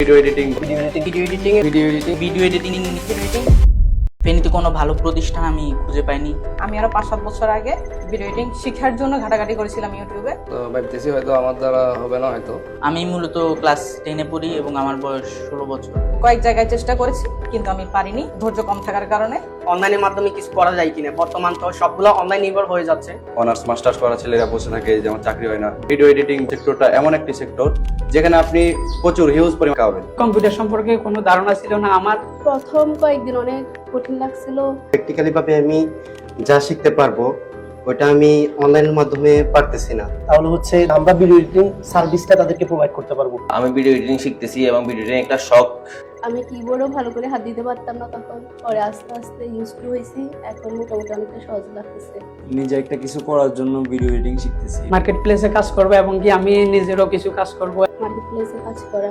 Video editing, ফেনীতে কোনো ভালো প্রতিষ্ঠান আমি খুঁজে পাইনি। আমি আরো 5-7 বছর আগে ভিডিও এডিটিং শেখার জন্য ঘাটাঘাটি করেছিলাম ইউটিউবে। তো ভাবতেছি হয়তো আমার দ্বারা হবে না হয়তো। আমি মূলত ক্লাস 10-এ পড়ি এবং আমার বয়স 16 বছর। কয়েক জায়গায় চেষ্টা করেছি কিন্তু আমি পারিনি, ধৈর্য কম থাকার কারণে। অনলাইনের মাধ্যমে কিছু করা যায় কিনা, বর্তমান তো সবগুলো অনলাইন নির্ভর হয়ে যাচ্ছে। অনার্স মাস্টার্স করা ছেলেরা বসে থাকে যেমন চাকরি হয় না। ভিডিও এডিটিং সেক্টরটা এমন একটি সেক্টর যেখানে আপনি প্রচুর হিউজ পরিমাণ পাবেন। কম্পিউটার সম্পর্কে কোনো ধারণা ছিল না আমার। প্রথম কয়েকদিন অনেক কঠিন লাগছিল। প্র্যাকটিক্যালি ভাবে আমি যা শিখতে পারবো ওটা আমি অনলাইনের মাধ্যমে পারতেছি না। তাহলে হচ্ছে আমরা ভিডিও এডিটিং সার্ভিসটা তাদেরকে প্রোভাইড করতে পারবো। আমি ভিডিও এডিটিং শিখতেছি এবং ভিডিও এডিটিং একটা শখ। আমি কিবোর্ডও ভালো করে হাত দিতে পারতাম না তখন, পরে আস্তে আস্তে ইউজ টু হয়েছি, এখন মোটামুটি অনেকটা সহজ লাগতেছে। নিজে একটা কিছু করার জন্য ভিডিও এডিটিং শিখতেছি। মার্কেট প্লেসে কাজ করবো এবং কি আমি নিজেরও কিছু কাজ করবো। মার্কেট প্লেসে কাজ করা